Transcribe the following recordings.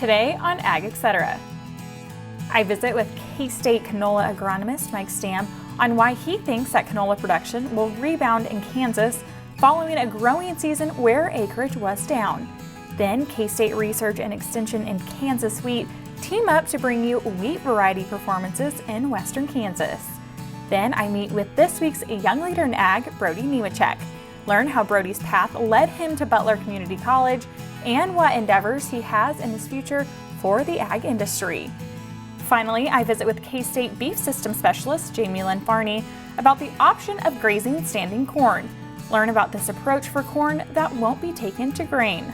Today on Ag Etc. I visit with K-State canola agronomist Mike Stamm on why he thinks that canola production will rebound in Kansas following a growing season where acreage was down. Then K-State Research and Extension and Kansas Wheat team up to bring you wheat variety performances in western Kansas. Then I meet with this week's Young Leader in Ag, Brody Nemecek. Learn how Brody's path led him to Butler Community College and what endeavors he has in his future for the ag industry. Finally, I visit with K-State Beef System Specialist Jaymelynn Farney about the option of grazing standing corn. Learn about this approach for corn that won't be taken to grain.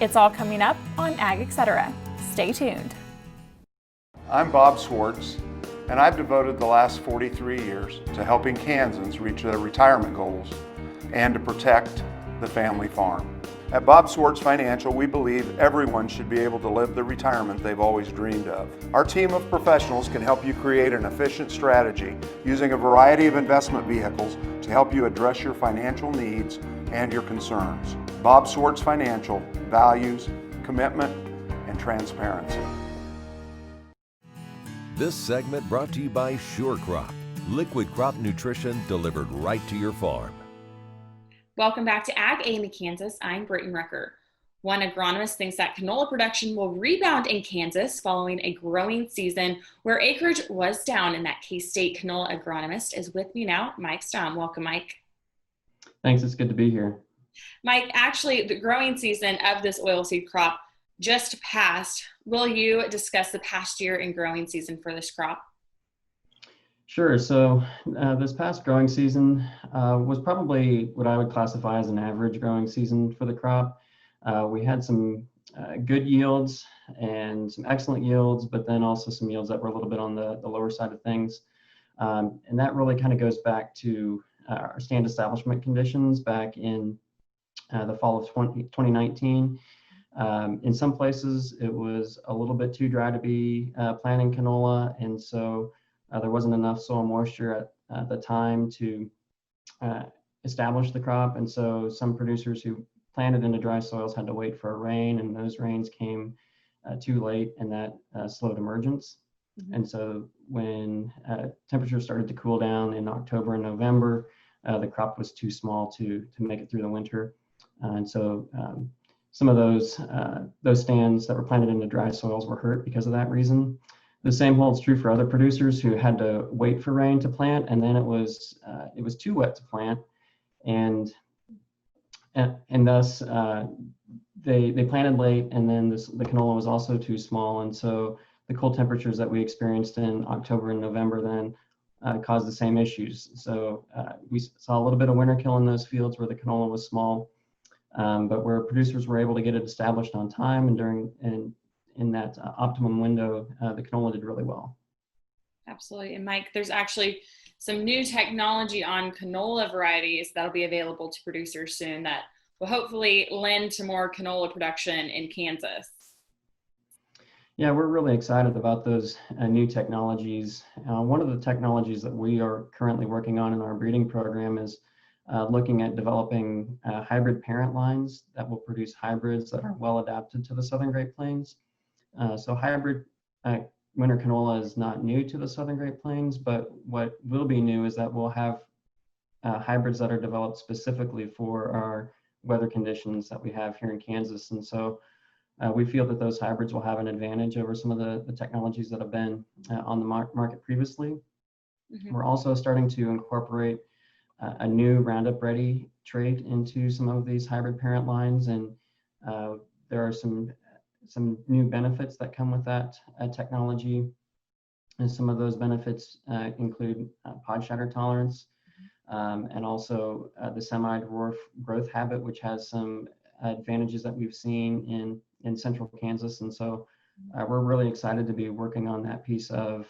It's all coming up on Ag Etc. Stay tuned. I'm Bob Swartz, and I've devoted the last 43 years to helping Kansans reach their retirement goals and to protect the family farm. At Bob Swartz Financial, we believe everyone should be able to live the retirement they've always dreamed of. Our team of professionals can help you create an efficient strategy using a variety of investment vehicles to help you address your financial needs and your concerns. Bob Swartz Financial values commitment and transparency. This segment brought to you by Sure Crop, liquid crop nutrition delivered right to your farm. Welcome back to Ag A&E Kansas. I'm Britton Rucker. One agronomist thinks that canola production will rebound in Kansas following a growing season where acreage was down, and that K-State canola agronomist is with me now, Mike Stamm. Welcome, Mike. Thanks, it's good to be here. Mike, actually, the growing season of this oilseed crop just passed. Will you discuss the past year and growing season for this crop? Sure. So this past growing season was probably what I would classify as an average growing season for the crop. We had some good yields and some excellent yields, but then also some yields that were a little bit on the lower side of things. And that really kind of goes back to our stand establishment conditions back in the fall of 2019. In some places, it was a little bit too dry to be planting canola, and so there wasn't enough soil moisture at the time to establish the crop. And so some producers who planted into dry soils had to wait for a rain, and those rains came too late, and that slowed emergence. Mm-hmm. And so when temperatures started to cool down in October and November, the crop was too small to make it through the winter. And so some of those stands that were planted into dry soils were hurt because of that reason. The same holds true for other producers who had to wait for rain to plant, and then it was too wet to plant, and thus they planted late, and then the canola was also too small, and so the cold temperatures that we experienced in October and November then caused the same issues. So we saw a little bit of winter kill in those fields where the canola was small, but where producers were able to get it established on time and in that optimum window, the canola did really well. Absolutely. And Mike, there's actually some new technology on canola varieties that'll be available to producers soon that will hopefully lend to more canola production in Kansas. Yeah, we're really excited about those new technologies. One of the technologies that we are currently working on in our breeding program is looking at developing hybrid parent lines that will produce hybrids that are well adapted to the Southern Great Plains. So hybrid winter canola is not new to the Southern Great Plains, but what will be new is that we'll have hybrids that are developed specifically for our weather conditions that we have here in Kansas. And so we feel that those hybrids will have an advantage over some of the technologies that have been on the market previously. Mm-hmm. We're also starting to incorporate a new Roundup Ready trait into some of these hybrid parent lines, and there are some new benefits that come with that technology. And some of those benefits include pod shatter tolerance, and also the semi-dwarf growth habit, which has some advantages that we've seen in central Kansas. And so we're really excited to be working on that piece of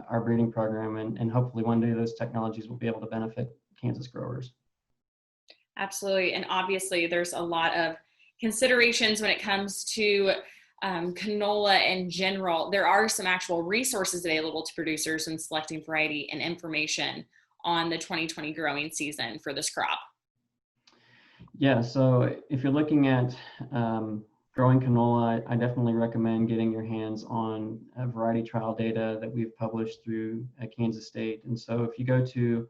our breeding program, and hopefully one day those technologies will be able to benefit Kansas growers. Absolutely. And obviously there's a lot of considerations when it comes to canola in general. There are some actual resources available to producers in selecting variety and information on the 2020 growing season for this crop. Yeah, so if you're looking at growing canola, I definitely recommend getting your hands on variety trial data that we've published through Kansas State. And so if you go to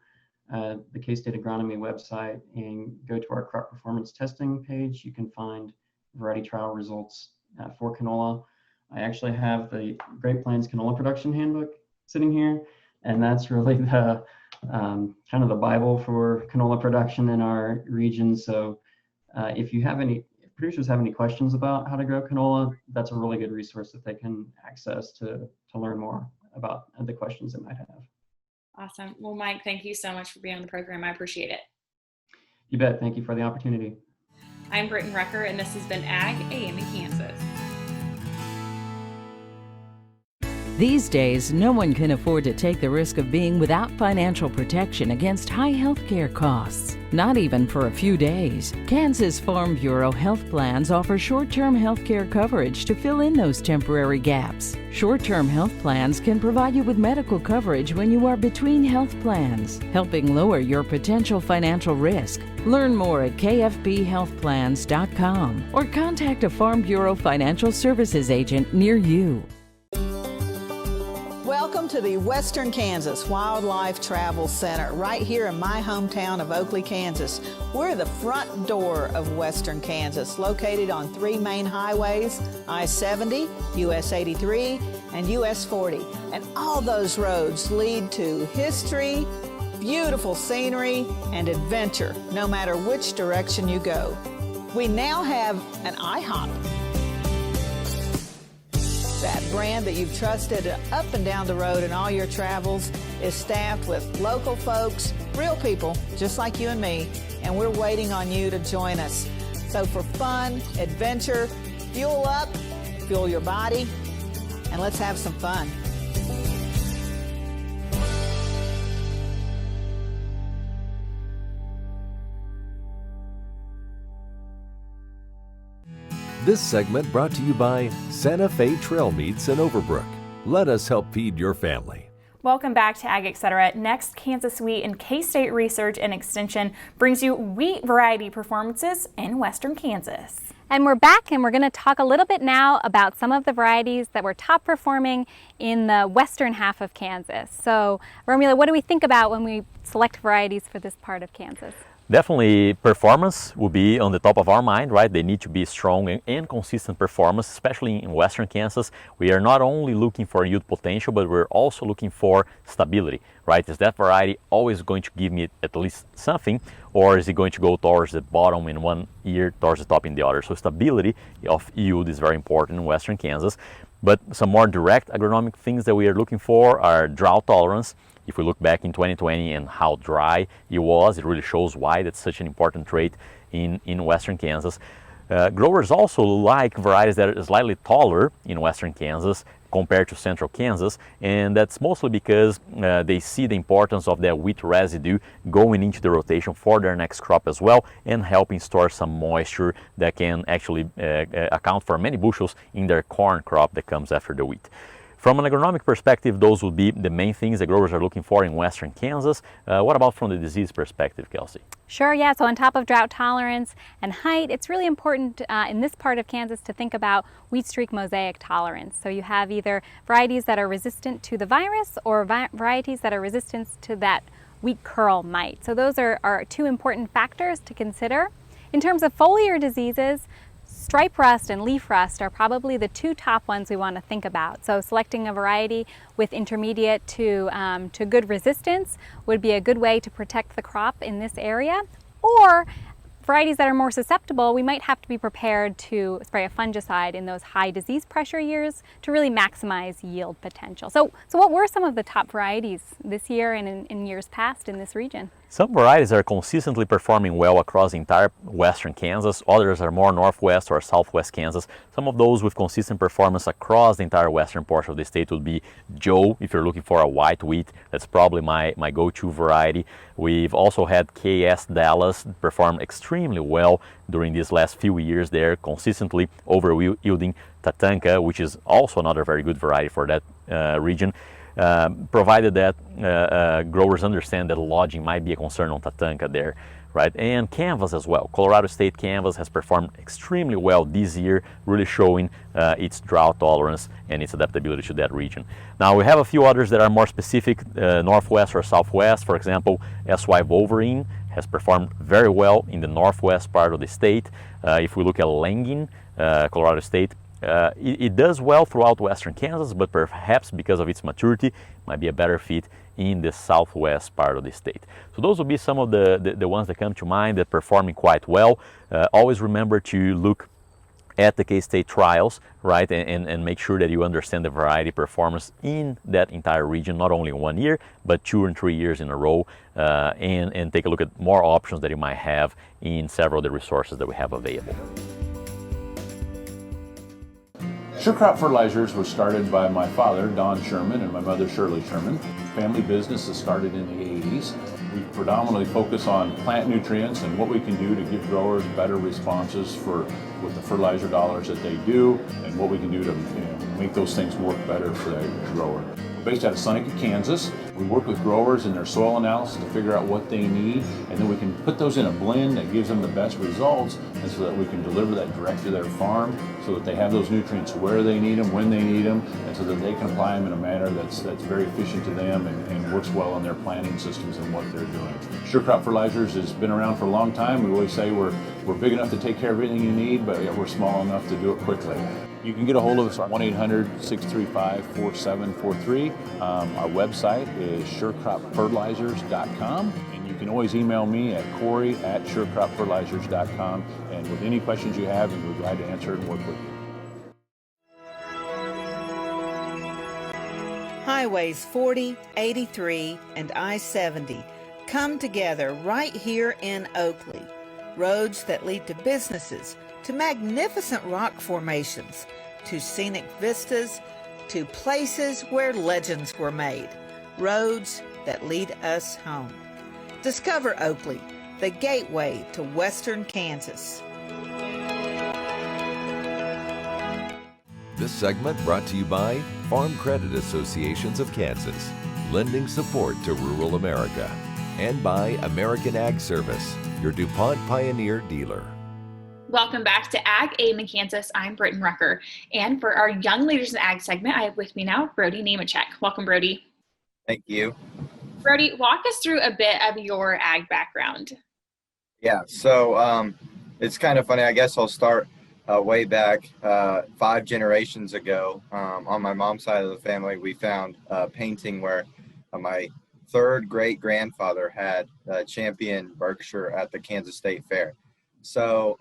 the K-State Agronomy website and go to our crop performance testing page, you can find variety trial results for canola. I actually have the Great Plains Canola Production Handbook sitting here, and that's really the kind of the Bible for canola production in our region. So if producers have any questions about how to grow canola, that's a really good resource that they can access to learn more about the questions they might have. Awesome. Well, Mike, thank you so much for being on the program. I appreciate it. You bet. Thank you for the opportunity. I'm Britton Rucker, and this has been Ag AM in Kansas. These days, no one can afford to take the risk of being without financial protection against high health care costs, not even for a few days. Kansas Farm Bureau Health Plans offer short-term health care coverage to fill in those temporary gaps. Short-term health plans can provide you with medical coverage when you are between health plans, helping lower your potential financial risk. Learn more at kfbhealthplans.com or contact a Farm Bureau financial services agent near you. Welcome to the Western Kansas Wildlife Travel Center, right here in my hometown of Oakley, Kansas. We're the front door of Western Kansas, located on 3 main highways, I-70, US 83, and US 40. And all those roads lead to history, beautiful scenery, and adventure, no matter which direction you go. We now have an IHOP. That brand that you've trusted up and down the road in all your travels is staffed with local folks, real people just like you and me, and we're waiting on you to join us. So for fun, adventure, fuel up, fuel your body, and let's have some fun. This segment brought to you by Santa Fe Trail Meats in Overbrook. Let us help feed your family. Welcome back to Ag Etc. Next, Kansas Wheat and K-State Research and Extension brings you wheat variety performances in Western Kansas. And we're back, and we're going to talk a little bit now about some of the varieties that were top performing in the western half of Kansas. So, Romila, what do we think about when we select varieties for this part of Kansas? Definitely performance will be on the top of our mind, right? They need to be strong and consistent performance, especially in Western Kansas. We are not only looking for yield potential, but we're also looking for stability, right? Is that variety always going to give me at least something, or is it going to go towards the bottom in one year, towards the top in the other? So stability of yield is very important in Western Kansas. But some more direct agronomic things that we are looking for are drought tolerance. If we look back in 2020 and how dry it was, it really shows why that's such an important trait in Western Kansas. Growers also like varieties that are slightly taller in Western Kansas compared to Central Kansas, and that's mostly because they see the importance of that wheat residue going into the rotation for their next crop as well, and helping store some moisture that can actually account for many bushels in their corn crop that comes after the wheat. From an agronomic perspective, those would be the main things the growers are looking for in Western Kansas. What about from the disease perspective, Kelsey? Sure, yeah. So on top of drought tolerance and height, it's really important in this part of Kansas to think about wheat streak mosaic tolerance. So you have either varieties that are resistant to the virus or varieties that are resistant to that wheat curl mite. So those are two important factors to consider. In terms of foliar diseases, stripe rust and leaf rust are probably the two top ones we want to think about. So selecting a variety with intermediate to good resistance would be a good way to protect the crop in this area. Or varieties that are more susceptible, we might have to be prepared to spray a fungicide in those high disease pressure years to really maximize yield potential. So what were some of the top varieties this year and in years past in this region? Some varieties are consistently performing well across the entire Western Kansas. Others are more northwest or southwest Kansas. Some of those with consistent performance across the entire western portion of the state would be Joe. If you're looking for a white wheat, that's probably my go-to variety. We've also had KS Dallas perform extremely well during these last few years there, consistently over-yielding Tatanka, which is also another very good variety for that region. Provided that growers understand that lodging might be a concern on Tatanka there. right? And canvas as well. Colorado State canvas has performed extremely well this year, really showing its drought tolerance and its adaptability to that region. Now we have a few others that are more specific, northwest or southwest. For example, SY Wolverine has performed very well in the northwest part of the state. If we look at Langin, Colorado State, it does well throughout western Kansas, but perhaps because of its maturity, might be a better fit in the southwest part of the state. So those will be some of the ones that come to mind that performing quite well. Always remember to look at the K-State trials, right, and make sure that you understand the variety performance in that entire region, not only in 1 year, but 2 and 3 years in a row, and take a look at more options that you might have in several of the resources that we have available. Sure Crop Fertilizers was started by my father, Don Sherman, and my mother, Shirley Sherman. Family business that started in the 80s. We predominantly focus on plant nutrients and what we can do to give growers better responses with the fertilizer dollars that they do, and what we can do to make those things work better for that grower. We're based out of Seneca, Kansas. We work with growers in their soil analysis to figure out what they need, and then we can put those in a blend that gives them the best results, and so that we can deliver that direct to their farm so that they have those nutrients where they need them, when they need them, and so that they can apply them in a manner that's very efficient to them and works well on their planting systems and what they're doing. Sure Crop Fertilizers has been around for a long time. We always say we're big enough to take care of everything you need, but we're small enough to do it quickly. You can get a hold of us at 1-800-635-4743. Our website is surecropfertilizers.com, and you can always email me at Corey@surecropfertilizers.com, and with any questions you have, we'll be glad to answer and work with you. Highways 40, 83, and I-70 come together right here in Oakley. Roads that lead to businesses, to magnificent rock formations, to scenic vistas, to places where legends were made. Roads that lead us home. Discover Oakley, the gateway to western Kansas. This segment brought to you by Farm Credit Associations of Kansas, lending support to rural America, and by American Ag Service, your DuPont Pioneer dealer. Welcome back to Ag Aid in Kansas. I'm Britton Rucker. And for our Young Leaders in Ag segment, I have with me now Brody Nemecek. Welcome, Brody. Thank you. Brody, walk us through a bit of your ag background. Yeah, so it's kind of funny. I guess I'll start way back 5 generations ago. On my mom's side of the family, we found a painting where my third great-grandfather had champion Berkshire at the Kansas State Fair. So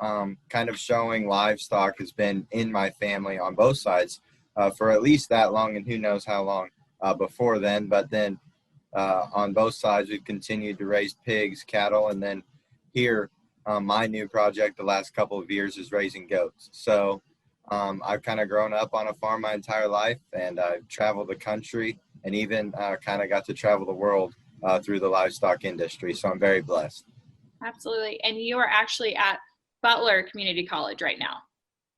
kind of showing livestock has been in my family on both sides for at least that long, and who knows how long before then. But then on both sides, we've continued to raise pigs, cattle, and then here, my new project the last couple of years is raising goats. So I've kind of grown up on a farm my entire life, and I've traveled the country and even kind of got to travel the world through the livestock industry. So I'm very blessed. Absolutely. And you are actually at Butler Community College right now.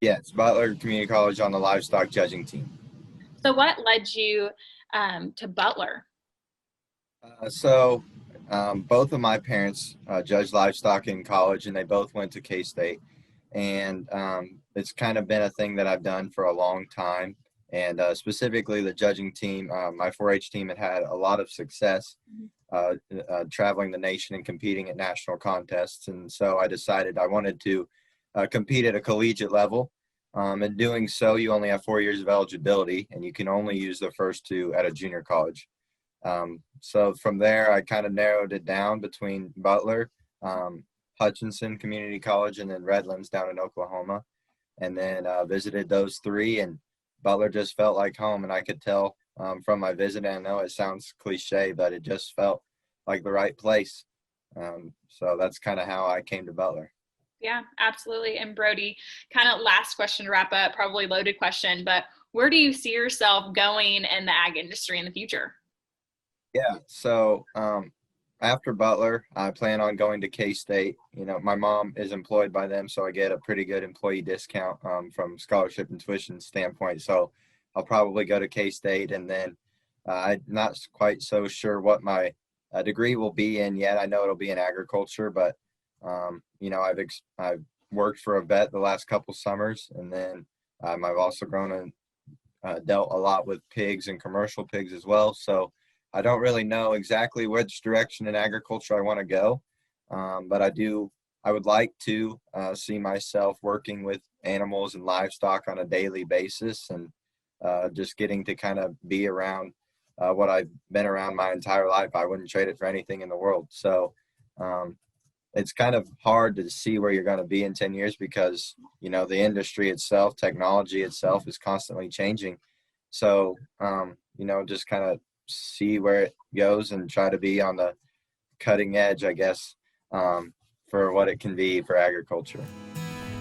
Yeah, it's Butler Community College on the livestock judging team. So what led you to Butler? Both of my parents judged livestock in college, and they both went to K-State. And it's kind of been a thing that I've done for a long time. And specifically the judging team, my 4-H team had a lot of success traveling the nation and competing at national contests. And so I decided I wanted to compete at a collegiate level. In doing so, you only have 4 years of eligibility, and you can only use the first 2 at a junior college. So from there, I kind of narrowed it down between Butler, Hutchinson Community College, and then Redlands down in Oklahoma, and then visited those 3, and Butler just felt like home. And I could tell from my visit, and I know it sounds cliche, but it just felt like the right place. So that's kind of how I came to Butler. Yeah, absolutely. And Brody, kind of last question to wrap up, probably loaded question, but where do you see yourself going in the ag industry in the future? Yeah, so after Butler, I plan on going to K-State. You know, my mom is employed by them, so I get a pretty good employee discount from scholarship and tuition standpoint. So I'll probably go to K-State, and then I'm not quite so sure what my degree will be in yet. I know it'll be in agriculture, but I've worked for a vet the last couple summers, and then I've also grown and dealt a lot with pigs and commercial pigs as well. So I don't really know exactly which direction in agriculture I want to go, but I would like to see myself working with animals and livestock on a daily basis, and just getting to kind of be around what I've been around my entire life. I wouldn't trade it for anything in the world. So it's kind of hard to see where you're going to be in 10 years because, the industry itself, technology itself is constantly changing. So, just kind of see where it goes and try to be on the cutting edge, I guess, for what it can be for agriculture.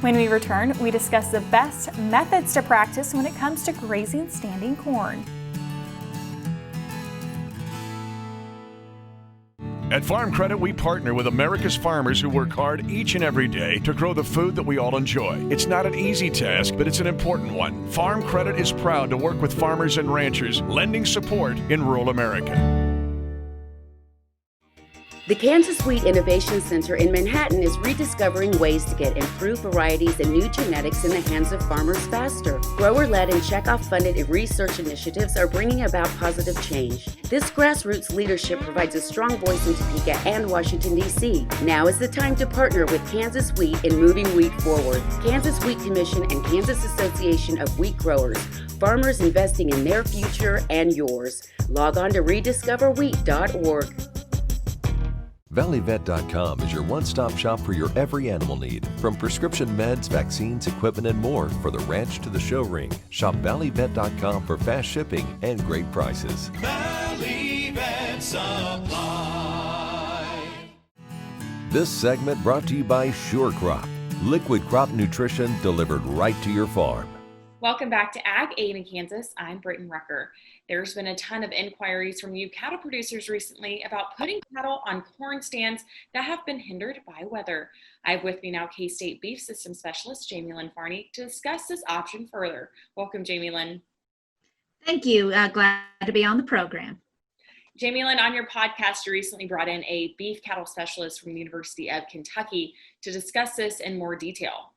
When we return, we discuss the best methods to practice when it comes to grazing standing corn. At Farm Credit, we partner with America's farmers who work hard each and every day to grow the food that we all enjoy. It's not an easy task, but it's an important one. Farm Credit is proud to work with farmers and ranchers, lending support in rural America. The Kansas Wheat Innovation Center in Manhattan is rediscovering ways to get improved varieties and new genetics in the hands of farmers faster. Grower-led and checkoff-funded research initiatives are bringing about positive change. This grassroots leadership provides a strong voice in Topeka and Washington, D.C. Now is the time to partner with Kansas Wheat in moving wheat forward. Kansas Wheat Commission and Kansas Association of Wheat Growers. Farmers investing in their future and yours. Log on to rediscoverwheat.org. ValleyVet.com is your one-stop shop for your every animal need. From prescription meds, vaccines, equipment, and more for the ranch to the show ring. Shop ValleyVet.com for fast shipping and great prices. Valley Vet Supply. This segment brought to you by Sure Crop. Liquid crop nutrition delivered right to your farm. Welcome back to Ag Aid in Kansas. I'm Britton Rucker. There's been a ton of inquiries from you cattle producers recently about putting cattle on corn stands that have been hindered by weather. I have with me now K-State Beef System Specialist Jaymelynn Farney to discuss this option further. Welcome, Jaymelynn. Thank you. Glad to be on the program. Jaymelynn, on your podcast, you recently brought in a beef cattle specialist from the University of Kentucky to discuss this in more detail.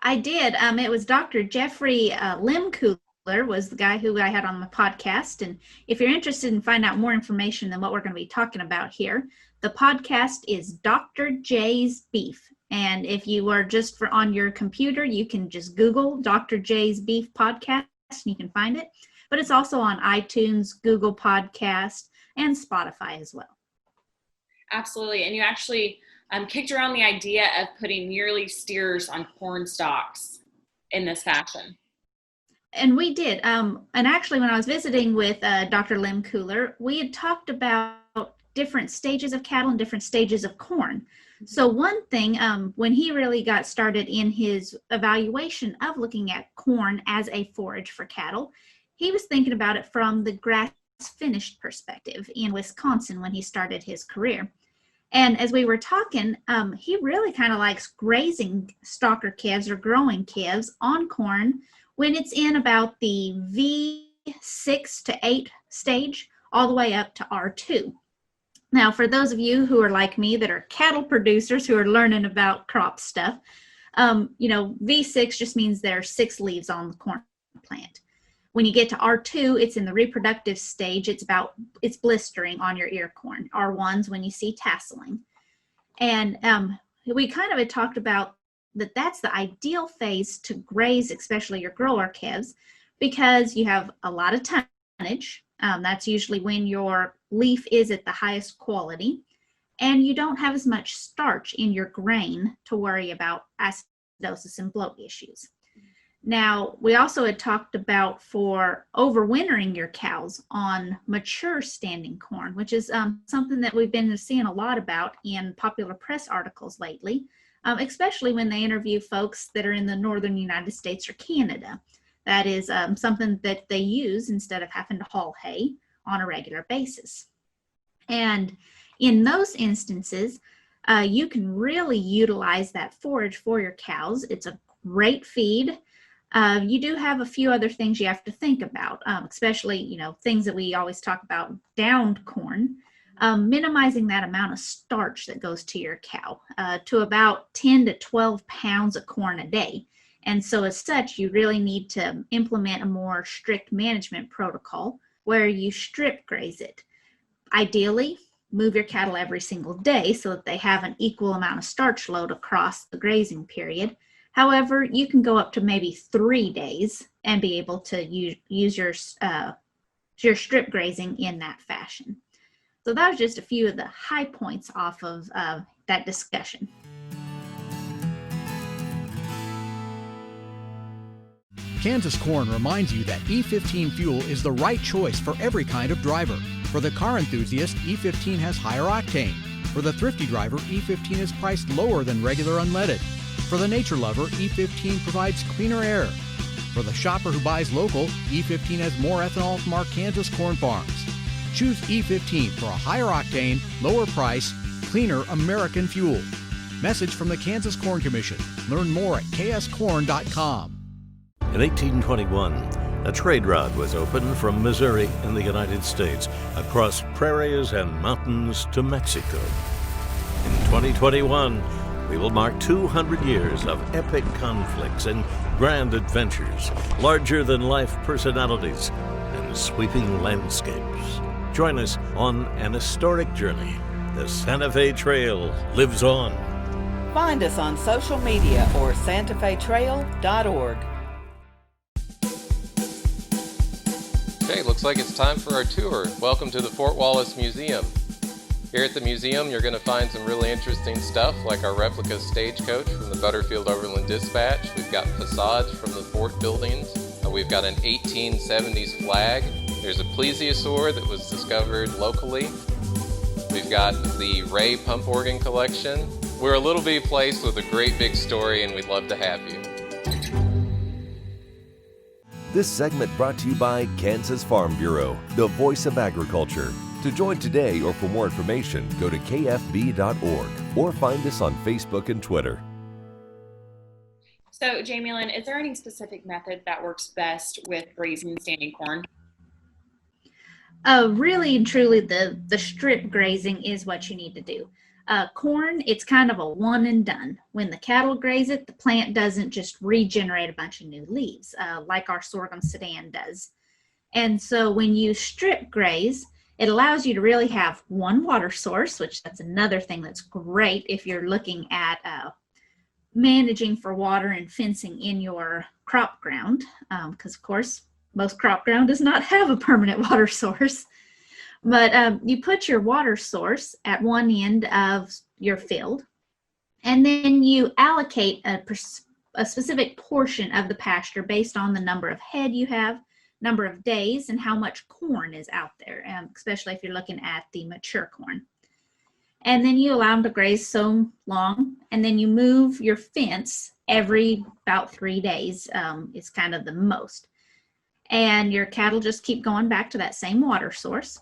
I did. It was Dr. Jeffrey Lemcooler was the guy who I had on my podcast. And if you're interested in finding out more information than what we're going to be talking about here, the podcast is Dr. J's Beef. And if you are just on your computer, you can just Google Dr. J's Beef Podcast and you can find it. But it's also on iTunes, Google Podcast, and Spotify as well. Absolutely. And you actually kicked around the idea of putting yearly steers on corn stalks in this fashion. And we did. And actually, when I was visiting with Dr. Lemcooler, we had talked about different stages of cattle and different stages of corn. So one thing, when he really got started in his evaluation of looking at corn as a forage for cattle, he was thinking about it from the grass-finished perspective in Wisconsin when he started his career. And as we were talking, he really kind of likes grazing stalker calves or growing calves on corn when it's in about the V6 to 8 stage, all the way up to R2. Now, for those of you who are like me that are cattle producers who are learning about crop stuff, V6 just means there are 6 leaves on the corn plant. When you get to R2, it's in the reproductive stage. It's blistering on your ear corn. R1's when you see tasseling. And we kind of had talked about that's the ideal phase to graze, especially your grower calves, because you have a lot of tonnage. That's usually when your leaf is at the highest quality, and you don't have as much starch in your grain to worry about acidosis and bloat issues. Now, we also had talked about for overwintering your cows on mature standing corn, which is something that we've been seeing a lot about in popular press articles lately, especially when they interview folks that are in the northern United States or Canada. That is something that they use instead of having to haul hay on a regular basis. And in those instances, you can really utilize that forage for your cows. It's a great feed. You do have a few other things you have to think about, especially, things that we always talk about, downed corn. minimizing that amount of starch that goes to your cow to about 10 to 12 pounds of corn a day. And so as such, you really need to implement a more strict management protocol where you strip graze it. Ideally, move your cattle every single day so that they have an equal amount of starch load across the grazing period. However, you can go up to maybe 3 days and be able to use your strip grazing in that fashion. So that was just a few of the high points off of that discussion. Kansas Corn reminds you that E15 fuel is the right choice for every kind of driver. For the car enthusiast, E15 has higher octane. For the thrifty driver, E15 is priced lower than regular unleaded. For the nature lover, E15 provides cleaner air. For the shopper who buys local, E15 has more ethanol from our Kansas corn farms. Choose E15 for a higher octane, lower price, cleaner American fuel. Message from the Kansas Corn Commission. Learn more at kscorn.com. In 1821, a trade route was opened from Missouri in the United States across prairies and mountains to Mexico. In 2021, we will mark 200 years of epic conflicts and grand adventures, larger-than-life personalities, and sweeping landscapes. Join us on an historic journey. The Santa Fe Trail lives on. Find us on social media or santafetrail.org. Okay, looks like it's time for our tour. Welcome to the Fort Wallace Museum. Here at the museum, you're going to find some really interesting stuff like our replica stagecoach from the Butterfield Overland Dispatch. We've got facades from the fort buildings. We've got an 1870s flag. There's a plesiosaur that was discovered locally. We've got the Ray pump organ collection. We're a little bitty place with a great big story, and we'd love to have you. This segment brought to you by Kansas Farm Bureau, the voice of agriculture. To join today or for more information, go to kfb.org or find us on Facebook and Twitter. So, Jaymelynn, is there any specific method that works best with grazing and standing corn? Really and truly, the strip grazing is what you need to do. Corn, it's kind of a one and done. When the cattle graze it, the plant doesn't just regenerate a bunch of new leaves like our sorghum sedan does. And so when you strip graze, it allows you to really have one water source, which that's another thing that's great if you're looking at managing for water and fencing in your crop ground, because of course most crop ground does not have a permanent water source. But you put your water source at one end of your field, and then you allocate a specific portion of the pasture based on the number of head you have, number of days, and how much corn is out there, especially if you're looking at the mature corn. And then you allow them to graze so long, and then you move your fence every about 3 days is kind of the most. And your cattle just keep going back to that same water source.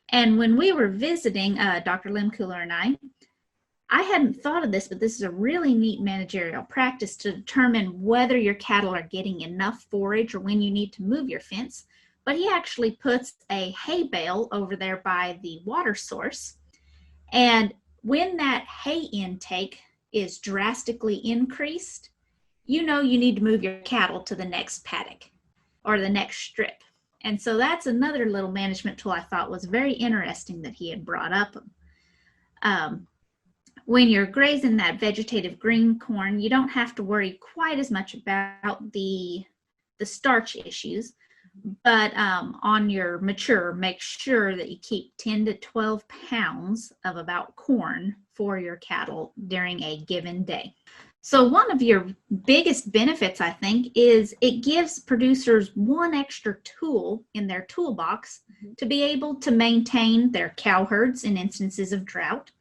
And when we were visiting, Dr. Lim Cooler and I hadn't thought of this, but this is a really neat managerial practice to determine whether your cattle are getting enough forage or when you need to move your fence. But he actually puts a hay bale over there by the water source. And when that hay intake is drastically increased, you know you need to move your cattle to the next paddock or the next strip. And so that's another little management tool I thought was very interesting that he had brought up. When you're grazing that vegetative green corn, you don't have to worry quite as much about the starch issues, but on your mature, make sure that you keep 10 to 12 pounds of about corn for your cattle during a given day. So one of your biggest benefits, I think, is it gives producers one extra tool in their toolbox to be able to maintain their cow herds in instances of drought.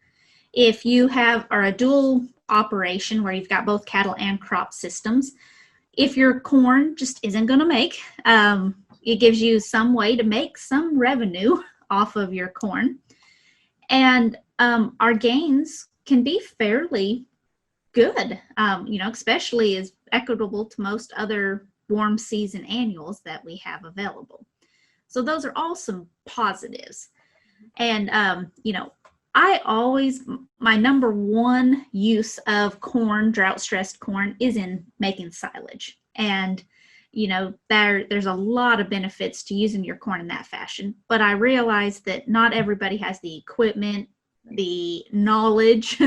If you are a dual operation where you've got both cattle and crop systems, if your corn just isn't going to make, it gives you some way to make some revenue off of your corn. And our gains can be fairly good, especially as equitable to most other warm season annuals that we have available. So those are all some positives. And, my number one use of corn, drought-stressed corn, is in making silage. And, there's a lot of benefits to using your corn in that fashion. But I realize that not everybody has the equipment, the knowledge,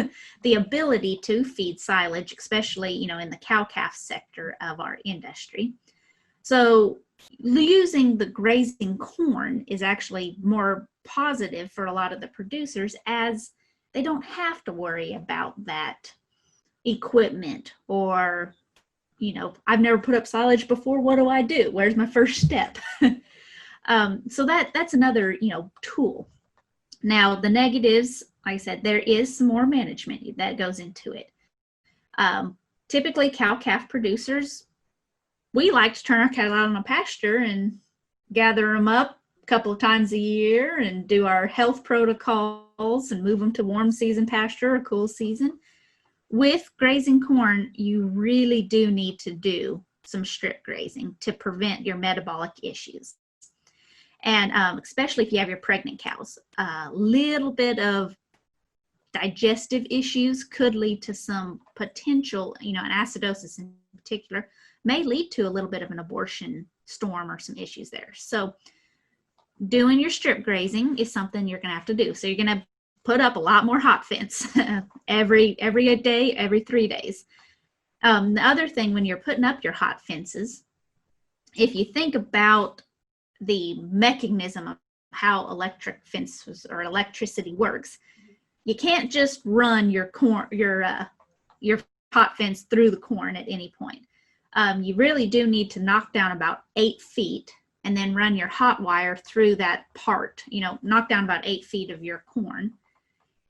the ability to feed silage, especially, in the cow-calf sector of our industry. So using the grazing corn is actually more positive for a lot of the producers, as they don't have to worry about that equipment or, I've never put up silage before. What do I do? Where's my first step? So that's another, tool. Now, the negatives, like I said, there is some more management that goes into it. Typically, cow-calf producers, we like to turn our cattle out on a pasture and gather them up a couple of times a year and do our health protocols and move them to warm season pasture or cool season. With grazing corn, you really do need to do some strip grazing to prevent your metabolic issues. And especially if you have your pregnant cows, a little bit of digestive issues could lead to some potential, and acidosis in particular, may lead to a little bit of an abortion storm or some issues there. So doing your strip grazing is something you're going to have to do. So you're going to put up a lot more hot fence every day, every 3 days. The other thing, when you're putting up your hot fences, if you think about the mechanism of how electric fences or electricity works, you can't just run your hot fence through the corn at any point. You really do need to knock down about 8 feet and then run your hot wire through that part, knock down about 8 feet of your corn.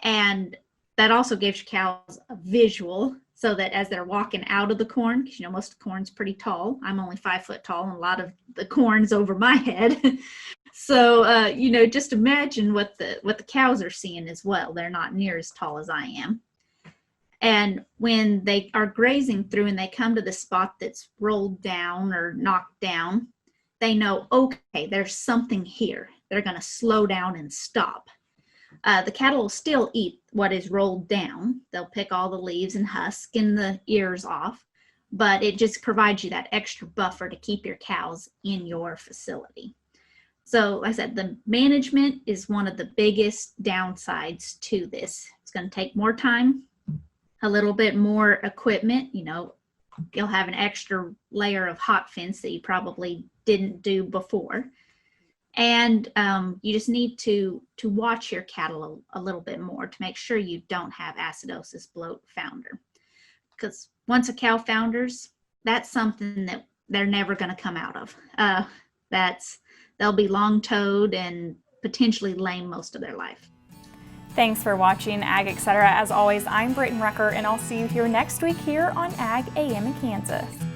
And that also gives your cows a visual, so that as they're walking out of the corn, because most of the corn's pretty tall. I'm only 5 foot tall, and a lot of the corn's over my head. So, just imagine what the cows are seeing as well. They're not near as tall as I am. And when they are grazing through and they come to the spot that's rolled down or knocked down, they know, okay, there's something here. They're going to slow down and stop. The cattle will still eat what is rolled down. They'll pick all the leaves and husk and the ears off, but it just provides you that extra buffer to keep your cows in your facility. So like I said, the management is one of the biggest downsides to this. It's going to take more time, a little bit more equipment. You'll have an extra layer of hot fence that you probably didn't do before. And you just need to watch your cattle a little bit more to make sure you don't have acidosis, bloat, founder. Because once a cow founders, that's something that they're never going to come out of. They'll be long-toed and potentially lame most of their life. Thanks for watching Ag Etc. As always, I'm Britton Rucker, and I'll see you here next week here on Ag AM in Kansas.